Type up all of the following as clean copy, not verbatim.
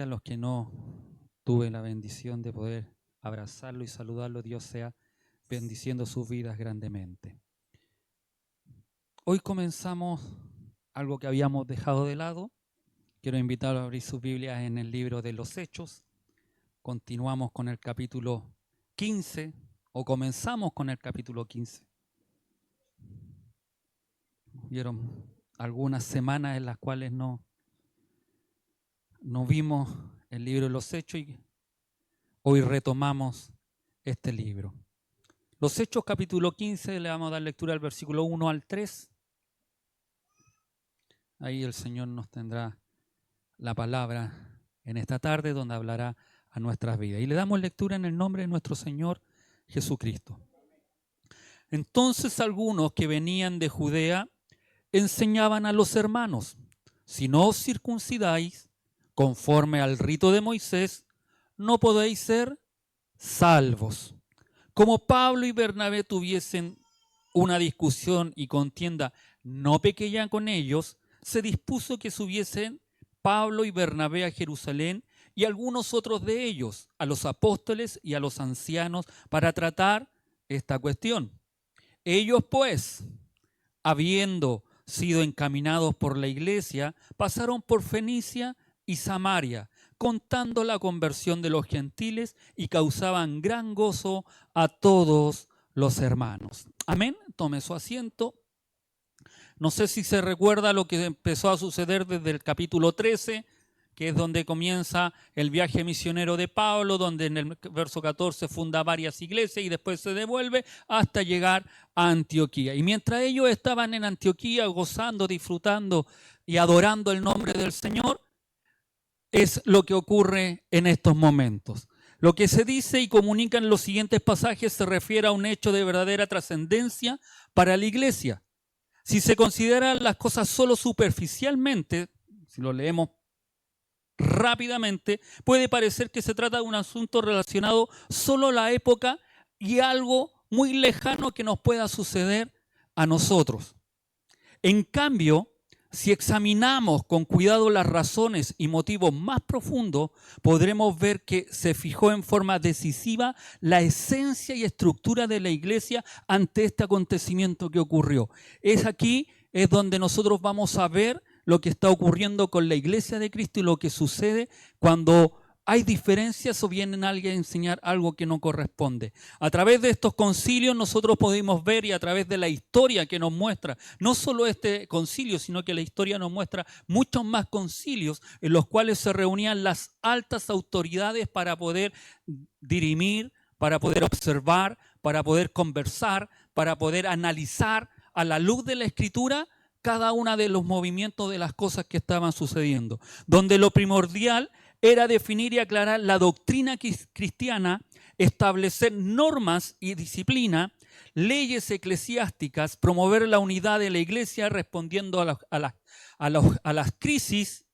A los que no tuve la bendición de poder abrazarlo y saludarlo, Dios sea bendiciendo sus vidas grandemente. Hoy comenzamos algo que habíamos dejado de lado. Quiero invitarlos a abrir sus Biblias en el libro de los Hechos. Continuamos con el capítulo 15, o comenzamos con el capítulo 15. Hubieron algunas semanas en las cuales no vimos el libro de los Hechos y hoy retomamos este libro. Los Hechos capítulo 15, le vamos a dar lectura al versículo 1 al 3. Ahí el Señor nos tendrá la palabra en esta tarde donde hablará a nuestras vidas. Y le damos lectura en el nombre de nuestro Señor Jesucristo. Entonces algunos que venían de Judea enseñaban a los hermanos: si no os circuncidáis conforme al rito de Moisés, no podéis ser salvos. Como Pablo y Bernabé tuviesen una discusión y contienda no pequeña con ellos, se dispuso que subiesen Pablo y Bernabé a Jerusalén y algunos otros de ellos, a los apóstoles y a los ancianos, para tratar esta cuestión. Ellos pues, habiendo sido encaminados por la iglesia, pasaron por Fenicia y Samaria, contando la conversión de los gentiles, y causaban gran gozo a todos los hermanos. Amén. Tome su asiento. No sé si se recuerda lo que empezó a suceder desde el capítulo 13, que es donde comienza el viaje misionero de Pablo, donde en el verso 14 funda varias iglesias y después se devuelve hasta llegar a Antioquía. Y mientras ellos estaban en Antioquía gozando, disfrutando y adorando el nombre del Señor, es lo que ocurre en estos momentos. Lo que se dice y comunica en los siguientes pasajes se refiere a un hecho de verdadera trascendencia para la iglesia. Si se consideran las cosas solo superficialmente, si lo leemos rápidamente, puede parecer que se trata de un asunto relacionado solo a la época y algo muy lejano que nos pueda suceder a nosotros. En cambio, si examinamos con cuidado las razones y motivos más profundos, podremos ver que se fijó en forma decisiva la esencia y estructura de la iglesia ante este acontecimiento que ocurrió. Es donde nosotros vamos a ver lo que está ocurriendo con la iglesia de Cristo y lo que sucede cuando hay diferencias o vienen alguien a enseñar algo que no corresponde. A través de estos concilios nosotros podemos ver, y a través de la historia que nos muestra, no solo este concilio, sino que la historia nos muestra muchos más concilios en los cuales se reunían las altas autoridades para poder dirimir, para poder observar, para poder conversar, para poder analizar a la luz de la Escritura cada uno de los movimientos de las cosas que estaban sucediendo. Donde lo primordial era definir y aclarar la doctrina cristiana, establecer normas y disciplina, leyes eclesiásticas, promover la unidad de la iglesia respondiendo a las crisis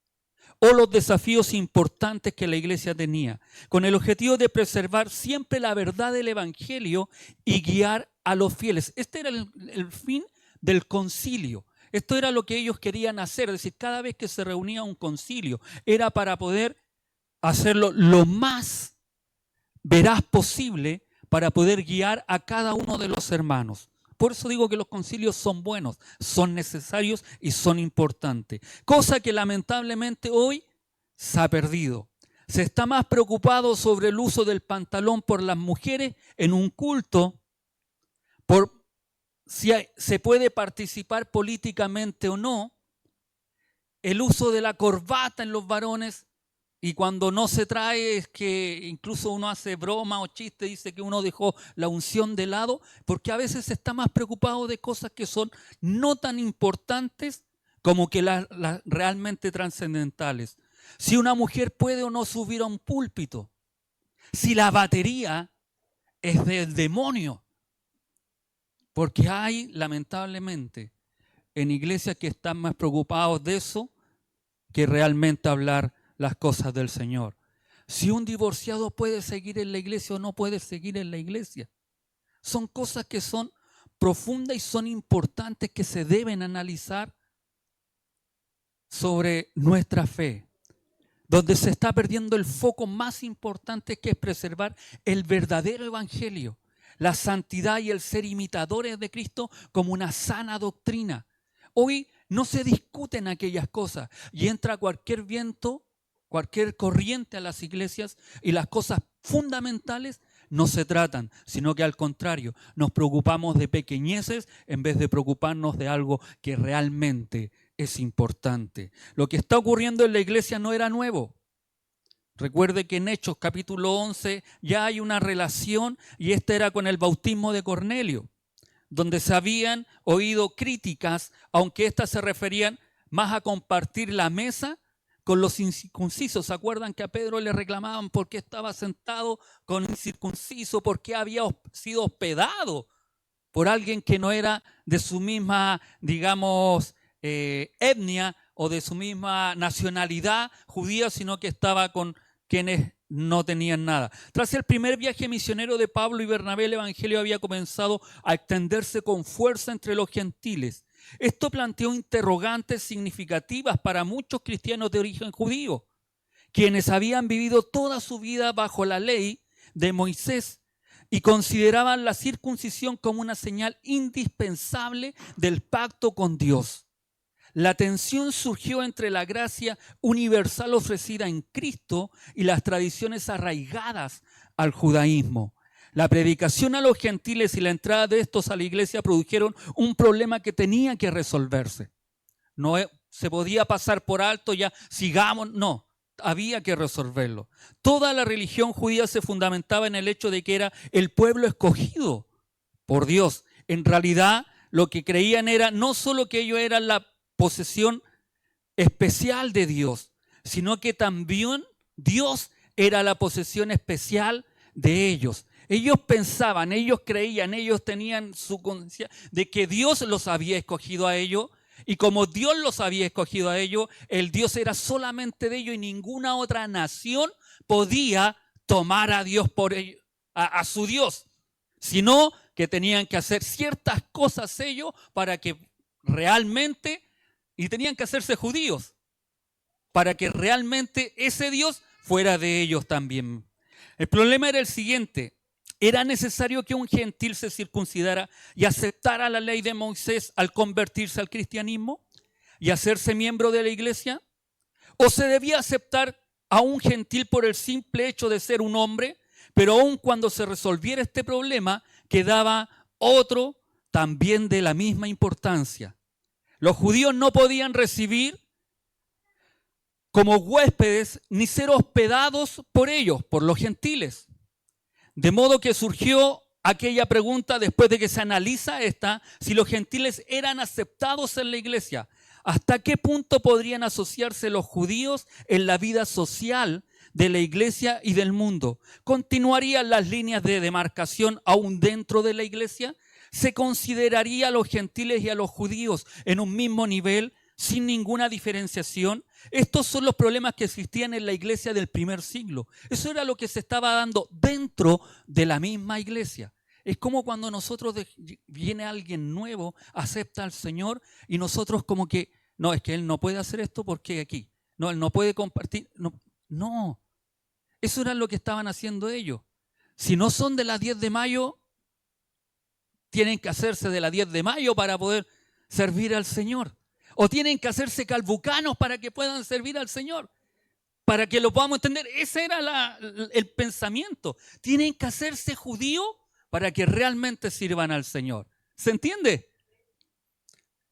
o los desafíos importantes que la iglesia tenía, con el objetivo de preservar siempre la verdad del evangelio y guiar a los fieles. Este era el fin del concilio. Esto era lo que ellos querían hacer, es decir, cada vez que se reunía un concilio era para poder hacerlo lo más veraz posible para poder guiar a cada uno de los hermanos. Por eso digo que los concilios son buenos, son necesarios y son importantes. Cosa que lamentablemente hoy se ha perdido. Se está más preocupado sobre el uso del pantalón por las mujeres en un culto, por si se puede participar políticamente o no, el uso de la corbata en los varones. Y cuando no se trae, es que incluso uno hace broma o chiste, dice que uno dejó la unción de lado, porque a veces se está más preocupado de cosas que son no tan importantes como que las realmente trascendentales. Si una mujer puede o no subir a un púlpito, si la batería es del demonio, porque hay lamentablemente en iglesias que están más preocupados de eso que realmente hablar las cosas del Señor. Si un divorciado puede seguir en la iglesia o no puede seguir en la iglesia. Son cosas que son profundas y son importantes que se deben analizar sobre nuestra fe. donde se está perdiendo el foco más importante, que es preservar el verdadero evangelio, la santidad y el ser imitadores de Cristo como una sana doctrina. Hoy no se discuten aquellas cosas y entra cualquier viento, cualquier corriente a las iglesias y las cosas fundamentales no se tratan, sino que al contrario, nos preocupamos de pequeñeces en vez de preocuparnos de algo que realmente es importante. Lo que está ocurriendo en la iglesia no era nuevo. Recuerde que en Hechos capítulo 11 ya hay una relación, y esta era con el bautismo de Cornelio, donde se habían oído críticas, aunque éstas se referían más a compartir la mesa con los incircuncisos. ¿Se acuerdan que a Pedro le reclamaban por qué estaba sentado con incircunciso, por qué había sido hospedado por alguien que no era de su misma, digamos, etnia o de su misma nacionalidad judía, sino que estaba con quienes no tenían nada? Tras el primer viaje misionero de Pablo y Bernabé, el evangelio había comenzado a extenderse con fuerza entre los gentiles. Esto planteó interrogantes significativas para muchos cristianos de origen judío, quienes habían vivido toda su vida bajo la ley de Moisés y consideraban la circuncisión como una señal indispensable del pacto con Dios. La tensión surgió entre la gracia universal ofrecida en Cristo y las tradiciones arraigadas al judaísmo. La predicación a los gentiles y la entrada de estos a la iglesia produjeron un problema que tenía que resolverse. No se podía pasar por alto, ya sigamos, no, había que resolverlo. Toda la religión judía se fundamentaba en el hecho de que era el pueblo escogido por Dios. En realidad, lo que creían era no solo que ellos eran la posesión especial de Dios, sino que también Dios era la posesión especial de ellos. Ellos pensaban, ellos creían, ellos tenían su conciencia de que Dios los había escogido a ellos, y como Dios los había escogido a ellos, el Dios era solamente de ellos y ninguna otra nación podía tomar a Dios por ellos, a su Dios, sino que tenían que hacer ciertas cosas ellos para que realmente, y tenían que hacerse judíos, para que realmente ese Dios fuera de ellos también. El problema era el siguiente: ¿era necesario que un gentil se circuncidara y aceptara la ley de Moisés al convertirse al cristianismo y hacerse miembro de la iglesia? ¿O se debía aceptar a un gentil por el simple hecho de ser un hombre, pero aun cuando se resolviera este problema, quedaba otro también de la misma importancia? Los judíos no podían recibir como huéspedes ni ser hospedados por ellos, por los gentiles. De modo que surgió aquella pregunta, después de que se analiza esta, si los gentiles eran aceptados en la iglesia. ¿Hasta qué punto podrían asociarse los judíos en la vida social de la iglesia y del mundo? ¿Continuarían las líneas de demarcación aún dentro de la iglesia? ¿Se consideraría a los gentiles y a los judíos en un mismo nivel, sin ninguna diferenciación? Estos son los problemas que existían en la iglesia del primer siglo. Eso era lo que se estaba dando dentro de la misma iglesia. Es como cuando nosotros viene alguien nuevo, acepta al Señor, y nosotros como que, no, es que él no puede hacer esto porque aquí, no, él no puede compartir, no, eso era lo que estaban haciendo ellos. Si no son de las 10 de mayo, tienen que hacerse de las 10 de mayo para poder servir al Señor. O tienen que hacerse calvucanos para que puedan servir al Señor. Para que lo podamos entender, ese era el pensamiento. Tienen que hacerse judíos para que realmente sirvan al Señor. ¿Se entiende?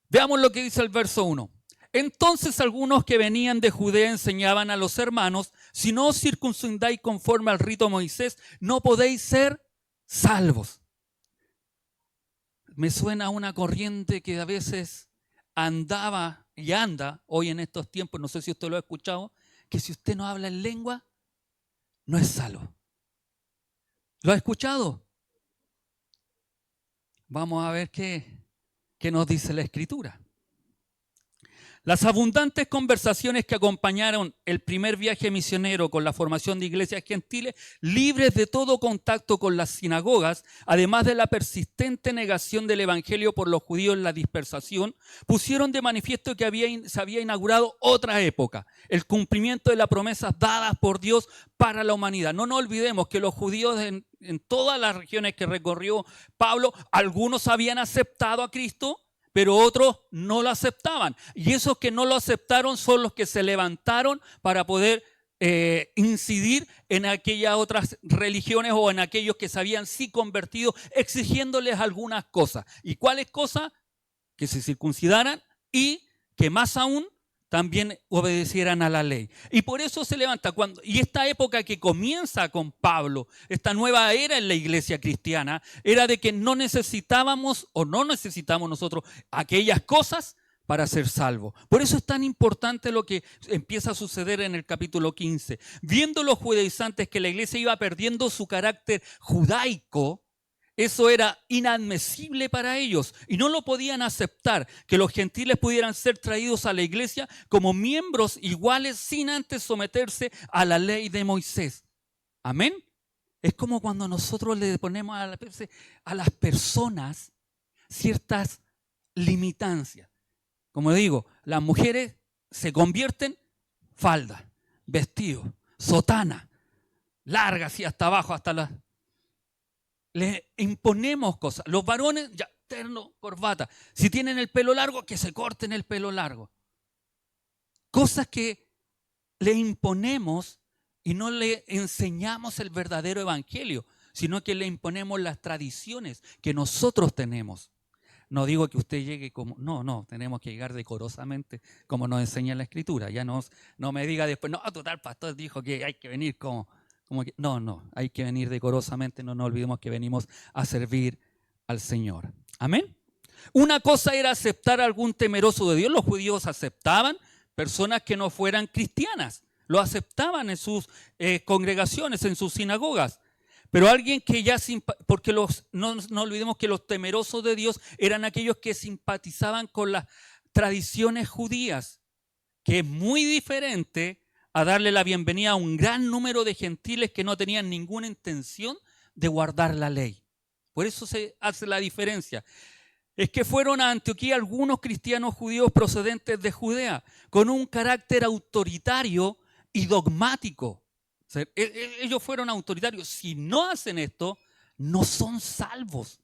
Veamos lo que dice el verso 1. Entonces algunos que venían de Judea enseñaban a los hermanos: si no os circuncidáis conforme al rito de Moisés, no podéis ser salvos. Me suena a una corriente que a veces andaba y anda hoy en estos tiempos, no sé si usted lo ha escuchado, que si usted no habla en lengua, no es salvo. ¿Lo ha escuchado? Vamos a ver qué nos dice la Escritura. Las abundantes conversaciones que acompañaron el primer viaje misionero con la formación de iglesias gentiles, libres de todo contacto con las sinagogas, además de la persistente negación del evangelio por los judíos en la dispersación, pusieron de manifiesto que se había inaugurado otra época, el cumplimiento de las promesas dadas por Dios para la humanidad. No nos olvidemos que los judíos en todas las regiones que recorrió Pablo, algunos habían aceptado a Cristo, pero otros no lo aceptaban. Y esos que no lo aceptaron son los que se levantaron para poder incidir en aquellas otras religiones o en aquellos que se habían sí convertido, exigiéndoles algunas cosas. ¿Y cuáles cosas? Que se circuncidaran y que más aún también obedecieran a la ley. Y por eso se levanta. Y esta época que comienza con Pablo, esta nueva era en la iglesia cristiana, era de que no necesitábamos o no necesitamos nosotros aquellas cosas para ser salvos. Por eso es tan importante lo que empieza a suceder en el capítulo 15. Viendo los judaizantes que la iglesia iba perdiendo su carácter judaico, eso era inadmisible para ellos y no lo podían aceptar, que los gentiles pudieran ser traídos a la iglesia como miembros iguales sin antes someterse a la ley de Moisés. Amén. Es como cuando nosotros le ponemos a las personas ciertas limitancias. Como digo, las mujeres se convierten falda, vestido, sotana, larga así hasta abajo, hasta la... Le imponemos cosas. Los varones, ya, terno, corbata. Si tienen el pelo largo, que se corten el pelo largo. Cosas que le imponemos y no le enseñamos el verdadero evangelio, sino que le imponemos las tradiciones que nosotros tenemos. No digo que usted llegue como... No, tenemos que llegar decorosamente como nos enseña la Escritura. Ya no me diga después, no, total, pastor dijo que hay que venir como que, no, hay que venir decorosamente, no nos olvidemos que venimos a servir al Señor. Amén. Una cosa era aceptar a algún temeroso de Dios. Los judíos aceptaban personas que no fueran cristianas. Lo aceptaban en sus congregaciones, en sus sinagogas. Pero alguien que ya, porque no olvidemos que los temerosos de Dios eran aquellos que simpatizaban con las tradiciones judías, que es muy diferente a darle la bienvenida a un gran número de gentiles que no tenían ninguna intención de guardar la ley. Por eso se hace la diferencia. Es que fueron a Antioquía algunos cristianos judíos procedentes de Judea, con un carácter autoritario y dogmático. O sea, ellos fueron autoritarios. Si no hacen esto, no son salvos.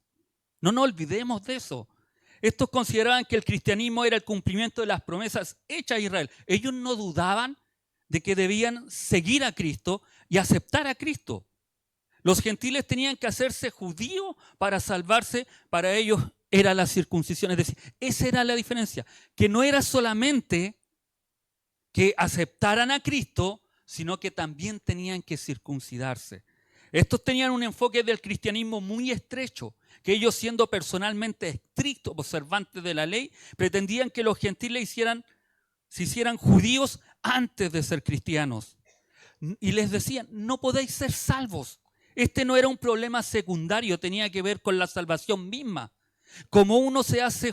No nos olvidemos de eso. Estos consideraban que el cristianismo era el cumplimiento de las promesas hechas a Israel. Ellos no dudaban de que debían seguir a Cristo y aceptar a Cristo. Los gentiles tenían que hacerse judíos para salvarse. Para ellos era la circuncisión. Es decir, esa era la diferencia. Que no era solamente que aceptaran a Cristo, sino que también tenían que circuncidarse. Estos tenían un enfoque del cristianismo muy estrecho, que ellos, siendo personalmente estrictos, observantes de la ley, pretendían que los gentiles se hicieran judíos antes de ser cristianos. Y les decían, no podéis ser salvos. Este no era un problema secundario, tenía que ver con la salvación misma. Como uno se hace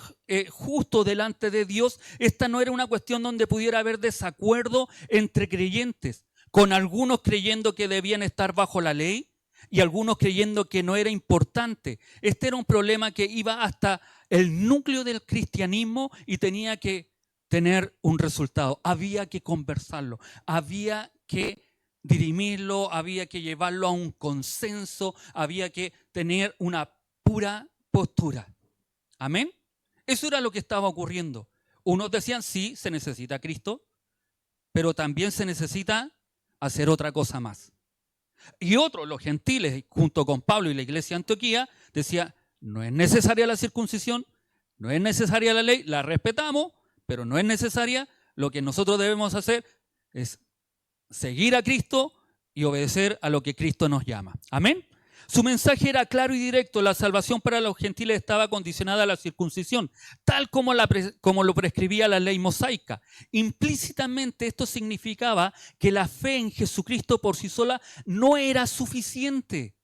justo delante de Dios, esta no era una cuestión donde pudiera haber desacuerdo entre creyentes, con algunos creyendo que debían estar bajo la ley y algunos creyendo que no era importante. Este era un problema que iba hasta el núcleo del cristianismo y tenía que tener un resultado. Había que conversarlo, había que dirimirlo, había que llevarlo a un consenso, había que tener una pura postura. Amén. Eso era lo que estaba ocurriendo. Unos decían, sí, se necesita a Cristo, pero también se necesita hacer otra cosa más. Y otros, los gentiles, junto con Pablo y la iglesia de Antioquía, decían, no es necesaria la circuncisión, no es necesaria la ley, la respetamos, pero no es necesaria. Lo que nosotros debemos hacer es seguir a Cristo y obedecer a lo que Cristo nos llama. Amén. Su mensaje era claro y directo. La salvación para los gentiles estaba condicionada a la circuncisión, tal como lo prescribía la ley mosaica. Implícitamente esto significaba que la fe en Jesucristo por sí sola no era suficiente.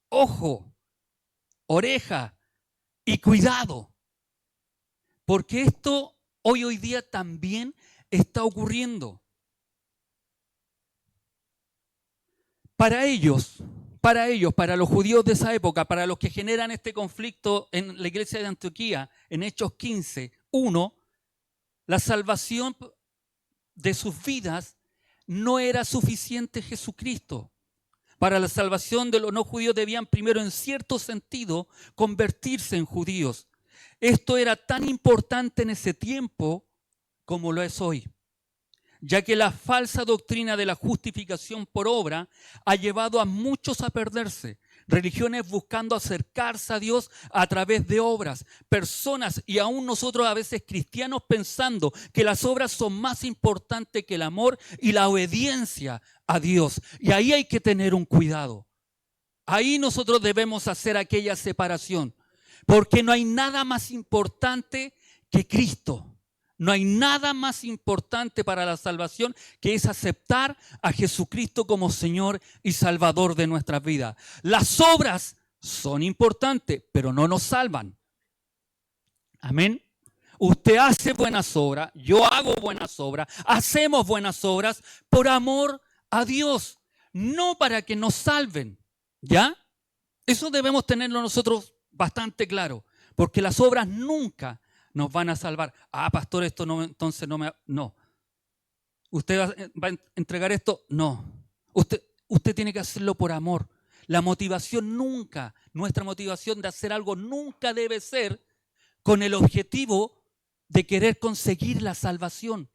Ojo, oreja y cuidado, porque esto hoy día también está ocurriendo. Para ellos, para los judíos de esa época, para los que generan este conflicto en la iglesia de Antioquía, en Hechos 15:1, la salvación de sus vidas no era suficiente Jesucristo. Para la salvación de los no judíos debían primero, en cierto sentido, convertirse en judíos. Esto era tan importante en ese tiempo como lo es hoy, ya que la falsa doctrina de la justificación por obra ha llevado a muchos a perderse. Religiones buscando acercarse a Dios a través de obras, personas y aún nosotros a veces cristianos pensando que las obras son más importantes que el amor y la obediencia a Dios. Y ahí hay que tener un cuidado. Ahí nosotros debemos hacer aquella separación, porque no hay nada más importante que Cristo. No hay nada más importante para la salvación que es aceptar a Jesucristo como Señor y Salvador de nuestras vidas. Las obras son importantes, pero no nos salvan. Amén. Usted hace buenas obras, yo hago buenas obras, hacemos buenas obras por amor a Dios, no para que nos salven. ¿Ya? Eso debemos tenerlo nosotros bastante claro, porque las obras nunca nos van a salvar. Ah, pastor, esto no, entonces no me... No. ¿Usted va a entregar esto? No. Usted tiene que hacerlo por amor. La motivación nunca, nuestra motivación de hacer algo nunca debe ser con el objetivo de querer conseguir la salvación.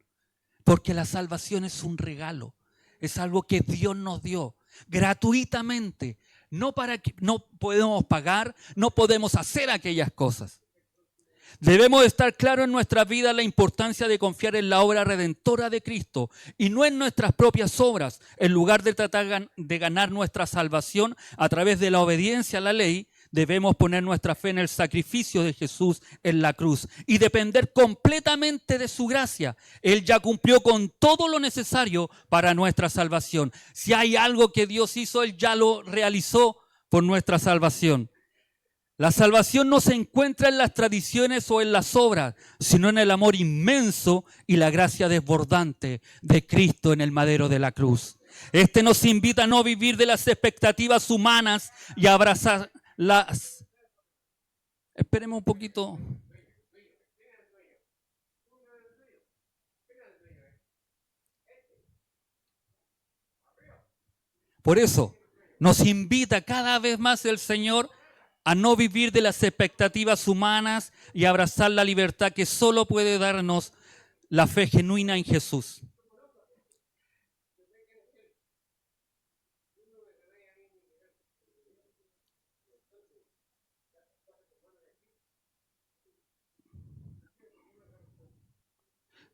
Porque la salvación es un regalo. Es algo que Dios nos dio gratuitamente. No podemos pagar, no podemos hacer aquellas cosas. Debemos estar claros en nuestra vida la importancia de confiar en la obra redentora de Cristo y no en nuestras propias obras. En lugar de tratar de ganar nuestra salvación a través de la obediencia a la ley, debemos poner nuestra fe en el sacrificio de Jesús en la cruz y depender completamente de su gracia. Él ya cumplió con todo lo necesario para nuestra salvación. Si hay algo que Dios hizo, Él ya lo realizó por nuestra salvación. La salvación no se encuentra en las tradiciones o en las obras, sino en el amor inmenso y la gracia desbordante de Cristo en el madero de la cruz. Este nos invita a no vivir de las expectativas humanas y a abrazar las... Esperemos un poquito. Por eso nos invita cada vez más el Señor a no vivir de las expectativas humanas y abrazar la libertad que solo puede darnos la fe genuina en Jesús.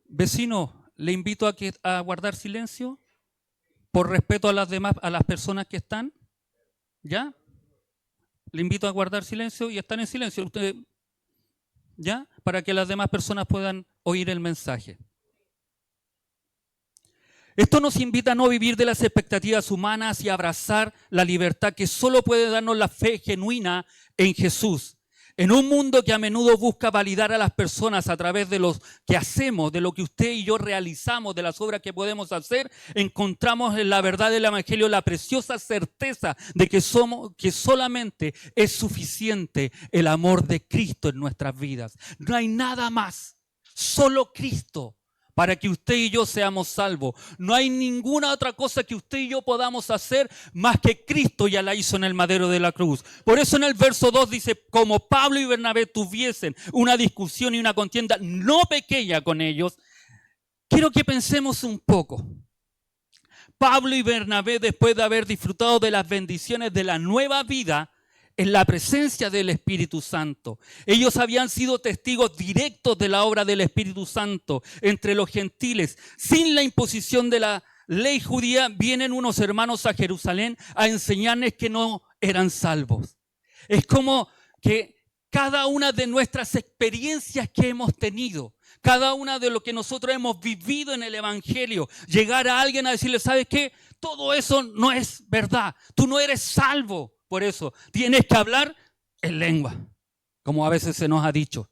Vecino, le invito a guardar silencio por respeto a las personas que están. ¿Ya? Le invito a guardar silencio y estar en silencio. Usted, ¿ya? Para que las demás personas puedan oír el mensaje. Esto nos invita a no vivir de las expectativas humanas y a abrazar la libertad que solo puede darnos la fe genuina en Jesús. En un mundo que a menudo busca validar a las personas a través de lo que hacemos, de lo que usted y yo realizamos, de las obras que podemos hacer, encontramos en la verdad del Evangelio la preciosa certeza de que solamente es suficiente el amor de Cristo en nuestras vidas. No hay nada más, solo Cristo, para que usted y yo seamos salvos. No hay ninguna otra cosa que usted y yo podamos hacer más que Cristo ya la hizo en el madero de la cruz. Por eso en el verso 2 dice, como Pablo y Bernabé tuviesen una discusión y una contienda no pequeña con ellos, quiero que pensemos un poco. Pablo y Bernabé, después de haber disfrutado de las bendiciones de la nueva vida, en la presencia del Espíritu Santo. Ellos habían sido testigos directos de la obra del Espíritu Santo entre los gentiles. Sin la imposición de la ley judía, vienen unos hermanos a Jerusalén a enseñarles que no eran salvos. Es como que cada una de nuestras experiencias que hemos tenido, cada una de lo que nosotros hemos vivido en el Evangelio, llegar a alguien a decirle, ¿sabes qué? Todo eso no es verdad. Tú no eres salvo. Por eso tienes que hablar en lengua, como a veces se nos ha dicho.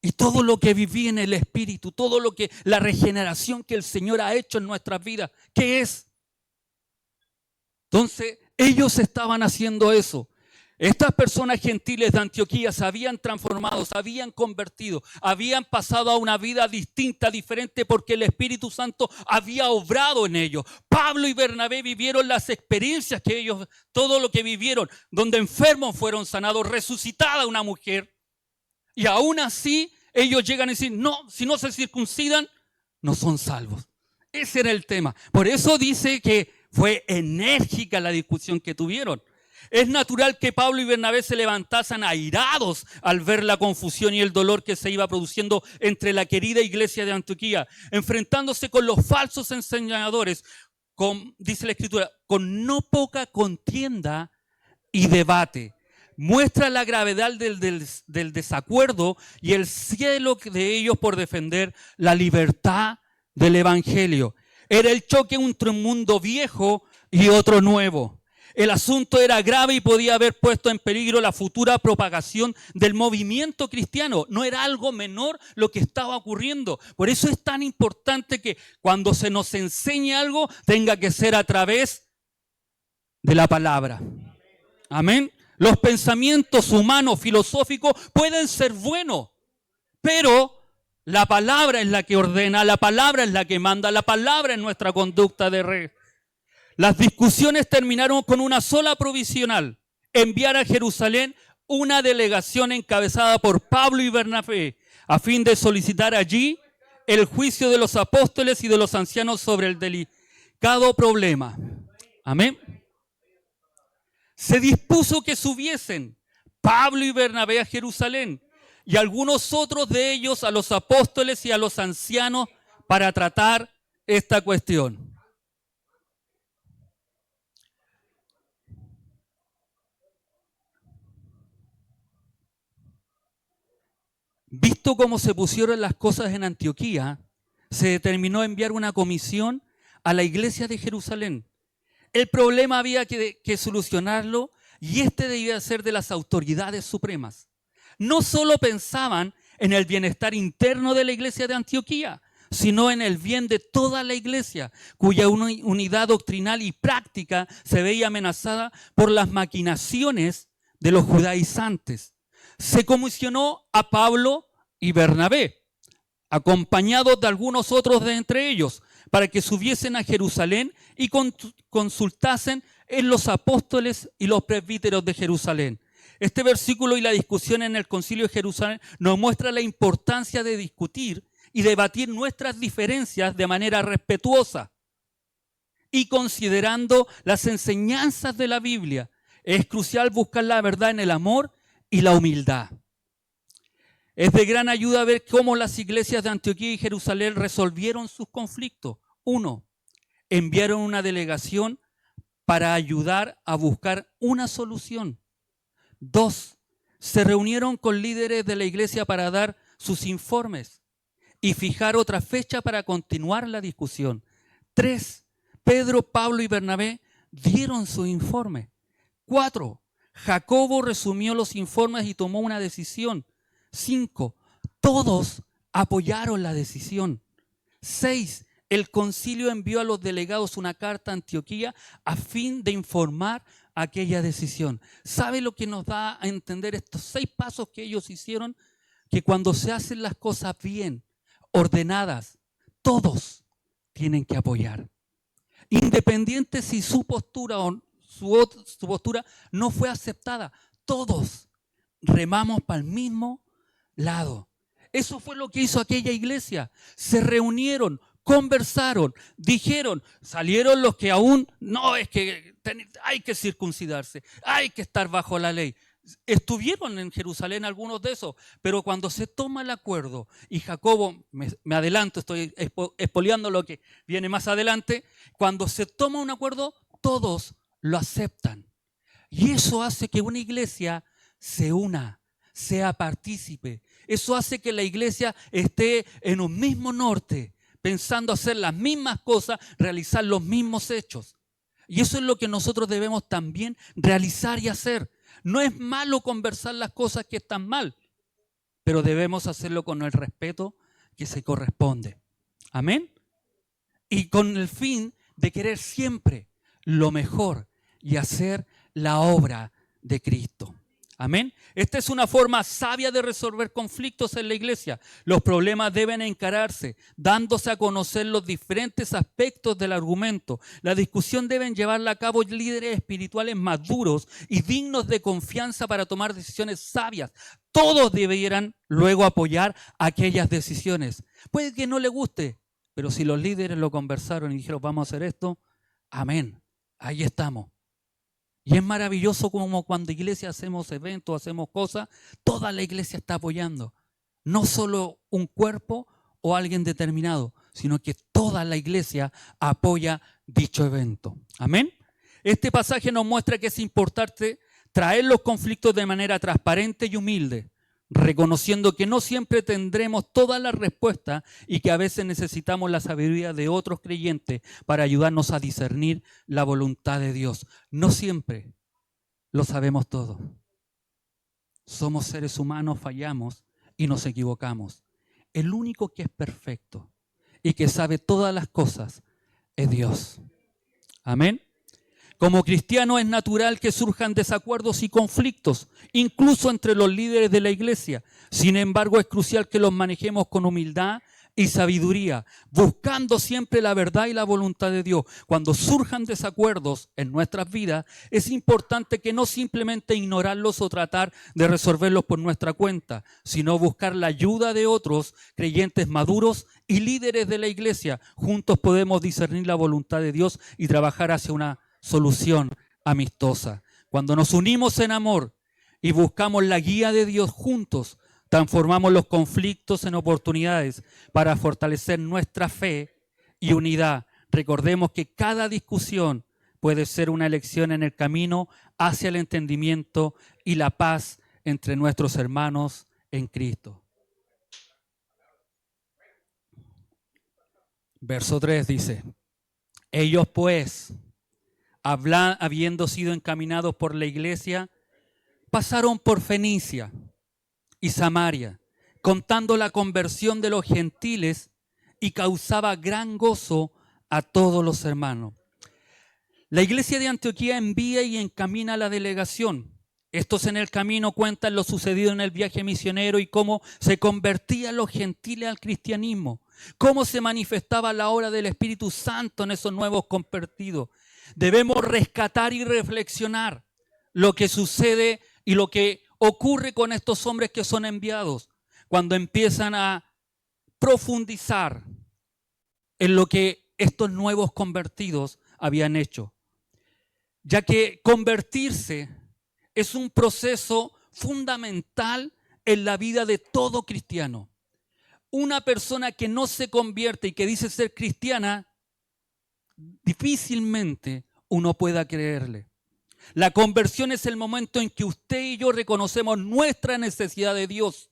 Y todo lo que viví en el Espíritu, todo lo que, la regeneración que el Señor ha hecho en nuestras vidas, ¿qué es? Entonces, ellos estaban haciendo eso. Estas personas gentiles de Antioquía se habían transformado, se habían convertido, habían pasado a una vida distinta, diferente, porque el Espíritu Santo había obrado en ellos. Pablo y Bernabé vivieron las experiencias que ellos, todo lo que vivieron, donde enfermos fueron sanados, resucitada una mujer. Y aún así, ellos llegan a decir, no, si no se circuncidan, no son salvos. Ese era el tema. Por eso dice que fue enérgica la discusión que tuvieron. Es natural que Pablo y Bernabé se levantasen airados al ver la confusión y el dolor que se iba produciendo entre la querida iglesia de Antioquía, enfrentándose con los falsos enseñadores, dice la Escritura, con no poca contienda y debate. Muestra la gravedad del desacuerdo y el celo de ellos por defender la libertad del Evangelio. Era el choque entre un mundo viejo y otro nuevo. El asunto era grave y podía haber puesto en peligro la futura propagación del movimiento cristiano. No era algo menor lo que estaba ocurriendo. Por eso es tan importante que cuando se nos enseñe algo tenga que ser a través de la palabra. Amén. Los pensamientos humanos, filosóficos pueden ser buenos, pero la palabra es la que ordena, la palabra es la que manda, la palabra es nuestra conducta de rey. Las discusiones terminaron con una sola provisional: enviar a Jerusalén una delegación encabezada por Pablo y Bernabé a fin de solicitar allí el juicio de los apóstoles y de los ancianos sobre el delicado problema. Amén. Se dispuso que subiesen Pablo y Bernabé a Jerusalén y algunos otros de ellos a los apóstoles y a los ancianos para tratar esta cuestión. Visto cómo se pusieron las cosas en Antioquía, se determinó enviar una comisión a la iglesia de Jerusalén. El problema había que solucionarlo y este debía ser de las autoridades supremas. No solo pensaban en el bienestar interno de la iglesia de Antioquía, sino en el bien de toda la iglesia, cuya unidad doctrinal y práctica se veía amenazada por las maquinaciones de los judaizantes. Se comisionó a Pablo y Bernabé, acompañados de algunos otros de entre ellos, para que subiesen a Jerusalén y consultasen en los apóstoles y los presbíteros de Jerusalén. Este versículo y la discusión en el concilio de Jerusalén nos muestra la importancia de discutir y debatir nuestras diferencias de manera respetuosa y considerando las enseñanzas de la Biblia. Es crucial buscar la verdad en el amor y la humildad. Es de gran ayuda ver cómo las iglesias de Antioquía y Jerusalén resolvieron sus conflictos. 1. Enviaron una delegación para ayudar a buscar una solución. 2. Se reunieron con líderes de la iglesia para dar sus informes y fijar otra fecha para continuar la discusión. 3. Pedro, Pablo y Bernabé dieron su informe. 4. Jacobo resumió los informes y tomó una decisión. 5. Todos apoyaron la decisión. 6. El concilio envió a los delegados una carta a Antioquía a fin de informar aquella decisión. ¿Sabe lo que nos da a entender estos 6 pasos que ellos hicieron? Que cuando se hacen las cosas bien, ordenadas, todos tienen que apoyar. Independiente si su postura o su postura no fue aceptada, todos remamos para el mismo lado. Eso fue lo que hizo aquella iglesia. Se reunieron, conversaron, dijeron, salieron los que aún, no, es que hay que circuncidarse, hay que estar bajo la ley. Estuvieron en Jerusalén algunos de esos, pero cuando se toma el acuerdo, y Jacobo, me adelanto, estoy expoliando lo que viene más adelante, cuando se toma un acuerdo, todos lo aceptan. Y eso hace que una iglesia se una, sea partícipe. Eso hace que la iglesia esté en un mismo norte, pensando hacer las mismas cosas, realizar los mismos hechos. Y eso es lo que nosotros debemos también realizar y hacer. No es malo conversar las cosas que están mal, pero debemos hacerlo con el respeto que se corresponde. Amén. Y con el fin de querer siempre lo mejor y hacer la obra de Cristo. Amén. Esta es una forma sabia de resolver conflictos en la iglesia. Los problemas deben encararse, dándose a conocer los diferentes aspectos del argumento. La discusión deben llevarla a cabo líderes espirituales maduros y dignos de confianza para tomar decisiones sabias. Todos debieran luego apoyar aquellas decisiones. Puede que no le guste, pero si los líderes lo conversaron y dijeron, vamos a hacer esto, amén, ahí estamos. Y es maravilloso como cuando iglesia hacemos eventos, hacemos cosas, toda la iglesia está apoyando. No solo un cuerpo o alguien determinado, sino que toda la iglesia apoya dicho evento. Amén. Este pasaje nos muestra que es importante traer los conflictos de manera transparente y humilde, reconociendo que no siempre tendremos todas las respuestas y que a veces necesitamos la sabiduría de otros creyentes para ayudarnos a discernir la voluntad de Dios. No siempre lo sabemos todo. Somos seres humanos, fallamos y nos equivocamos. El único que es perfecto y que sabe todas las cosas es Dios. Amén. Como cristianos es natural que surjan desacuerdos y conflictos, incluso entre los líderes de la iglesia. Sin embargo, es crucial que los manejemos con humildad y sabiduría, buscando siempre la verdad y la voluntad de Dios. Cuando surjan desacuerdos en nuestras vidas, es importante que no simplemente ignorarlos o tratar de resolverlos por nuestra cuenta, sino buscar la ayuda de otros creyentes maduros y líderes de la iglesia. Juntos podemos discernir la voluntad de Dios y trabajar hacia una solución amistosa. Cuando nos unimos en amor y buscamos la guía de Dios juntos, transformamos los conflictos en oportunidades para fortalecer nuestra fe y unidad. Recordemos que cada discusión puede ser una elección en el camino hacia el entendimiento y la paz entre nuestros hermanos en Cristo. Verso 3 dice, ellos pues, habiendo sido encaminados por la iglesia, pasaron por Fenicia y Samaria, contando la conversión de los gentiles, y causaba gran gozo a todos los hermanos. La iglesia de Antioquía envía y encamina a la delegación. Estos en el camino cuentan lo sucedido en el viaje misionero y cómo se convertían los gentiles al cristianismo, cómo se manifestaba la obra del Espíritu Santo en esos nuevos convertidos. Debemos rescatar y reflexionar lo que sucede y lo que ocurre con estos hombres que son enviados cuando empiezan a profundizar en lo que estos nuevos convertidos habían hecho. Ya que convertirse es un proceso fundamental en la vida de todo cristiano. Una persona que no se convierte y que dice ser cristiana, difícilmente uno pueda creerle. La conversión es el momento en que usted y yo reconocemos nuestra necesidad de Dios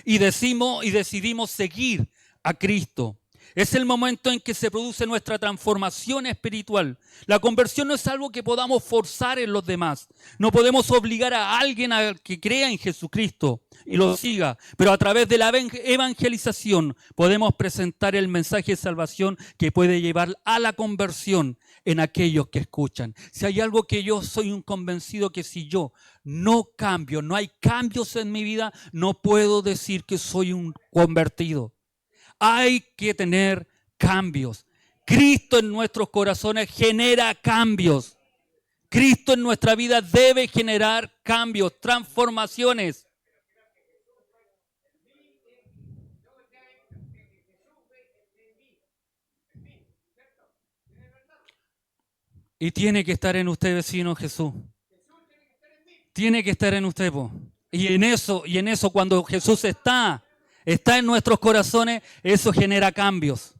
y decidimos seguir a Cristo. Es el momento en que se produce nuestra transformación espiritual. La conversión no es algo que podamos forzar en los demás. No podemos obligar a alguien a que crea en Jesucristo y lo siga. Pero a través de la evangelización podemos presentar el mensaje de salvación que puede llevar a la conversión en aquellos que escuchan. Si hay algo que yo soy un convencido que si yo no cambio, no hay cambios en mi vida, no puedo decir que soy un convertido. Hay que tener cambios. Cristo en nuestros corazones genera cambios. Cristo en nuestra vida debe generar cambios, transformaciones. Y tiene que estar en usted, vecino Jesús. Tiene que estar en usted, po. Y en eso cuando Jesús está en nuestros corazones, eso genera cambios.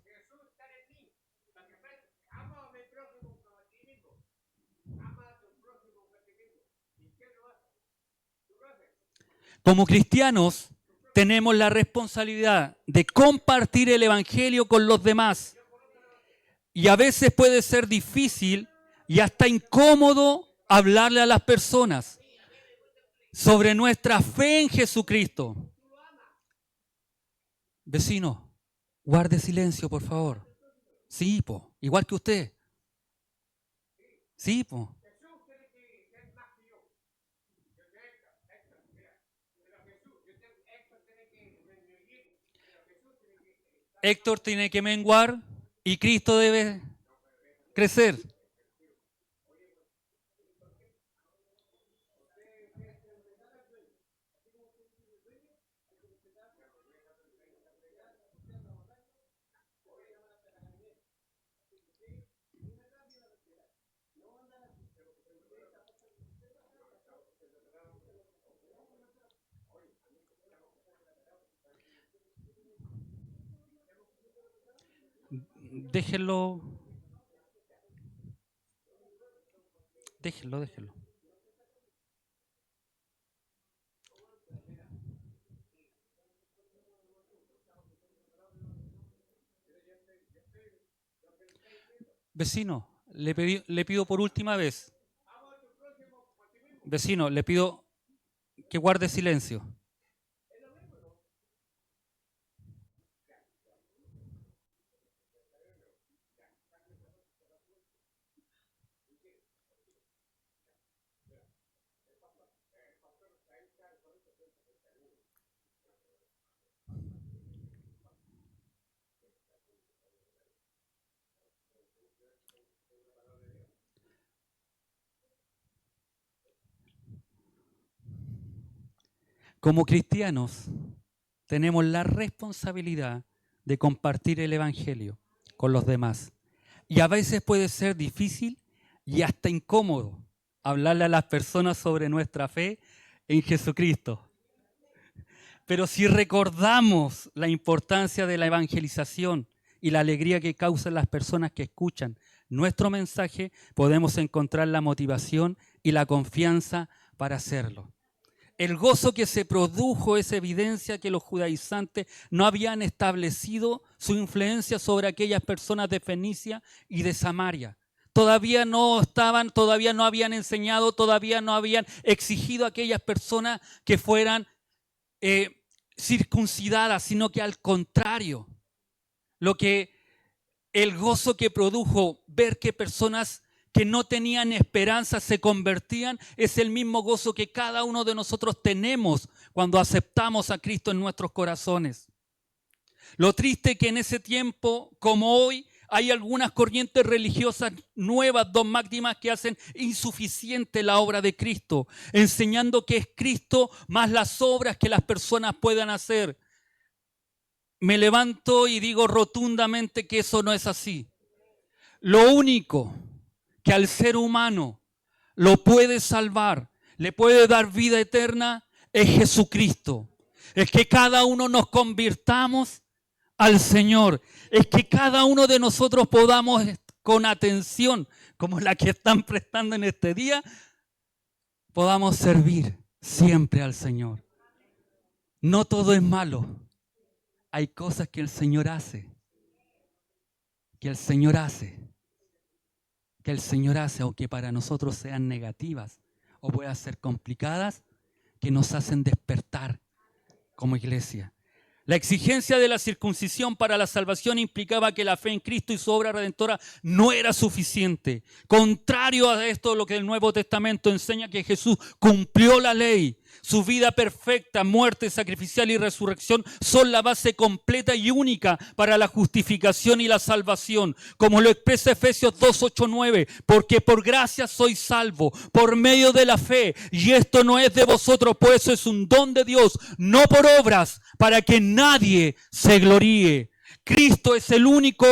Como cristianos, tenemos la responsabilidad de compartir el evangelio con los demás. Y a veces puede ser difícil y hasta incómodo hablarle a las personas sobre nuestra fe en Jesucristo. Vecino, guarde silencio, por favor. Sí, po, igual que usted. Sí, po. Héctor tiene que menguar y Cristo debe crecer. Déjenlo, déjenlo. Vecino, le pido por última vez. Vecino, le pido que guarde silencio. Como cristianos, tenemos la responsabilidad de compartir el Evangelio con los demás. Y a veces puede ser difícil y hasta incómodo hablarle a las personas sobre nuestra fe en Jesucristo. Pero si recordamos la importancia de la evangelización y la alegría que causan las personas que escuchan nuestro mensaje, podemos encontrar la motivación y la confianza para hacerlo. El gozo que se produjo es evidencia que los judaizantes no habían establecido su influencia sobre aquellas personas de Fenicia y de Samaria. Todavía no habían enseñado, todavía no habían exigido a aquellas personas que fueran circuncidadas, sino que al contrario, el gozo que produjo ver que personas que no tenían esperanza se convertían, es el mismo gozo que cada uno de nosotros tenemos cuando aceptamos a Cristo en nuestros corazones. Lo triste es que en ese tiempo, como hoy, hay algunas corrientes religiosas nuevas, dogmáticas, que hacen insuficiente la obra de Cristo, enseñando que es Cristo más las obras que las personas puedan hacer. Me levanto y digo rotundamente que eso no es así. Lo único que al ser humano lo puede salvar, le puede dar vida eterna, es Jesucristo. Es que cada uno nos convirtamos al Señor. Es que cada uno de nosotros podamos, con atención, como la que están prestando en este día, podamos servir siempre al Señor. No todo es malo. Hay cosas que el Señor hace. Que el Señor hace, aunque para nosotros sean negativas o puedan ser complicadas, que nos hacen despertar como iglesia. La exigencia de la circuncisión para la salvación implicaba que la fe en Cristo y su obra redentora no era suficiente. Contrario a esto, lo que el Nuevo Testamento enseña, que Jesús cumplió la ley. Su vida perfecta, muerte sacrificial y resurrección son la base completa y única para la justificación y la salvación. Como lo expresa Efesios 2, 8, 9. Porque por gracia sois salvo, por medio de la fe. Y esto no es de vosotros, pues eso es un don de Dios, no por obras, para que nadie se gloríe. Cristo es el único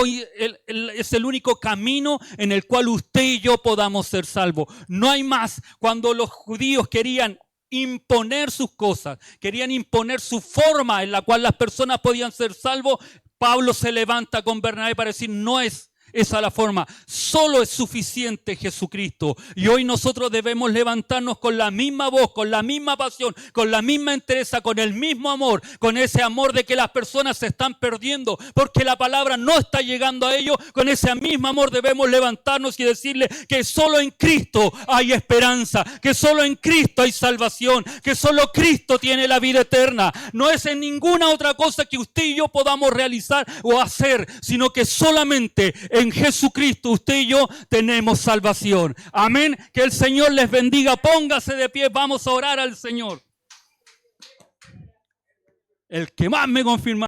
camino en el cual usted y yo podamos ser salvos. No hay más. Cuando los judíos querían imponer sus cosas, querían imponer su forma en la cual las personas podían ser salvos, Pablo se levanta con Bernabé para decir: no es esa la forma. solo es suficiente Jesucristo. Y hoy nosotros debemos levantarnos con la misma voz, con la misma pasión, con la misma entereza, con el mismo amor, con ese amor de que las personas se están perdiendo porque la palabra no está llegando a ellos. Con ese mismo amor debemos levantarnos y decirle que solo en Cristo hay esperanza, que solo en Cristo hay salvación, que solo Cristo tiene la vida eterna. No es en ninguna otra cosa que usted y yo podamos realizar o hacer, sino que solamente en Jesucristo usted y yo tenemos salvación. Amén. Que el Señor les bendiga. Póngase de pie, vamos a orar al Señor. El que más me confirma.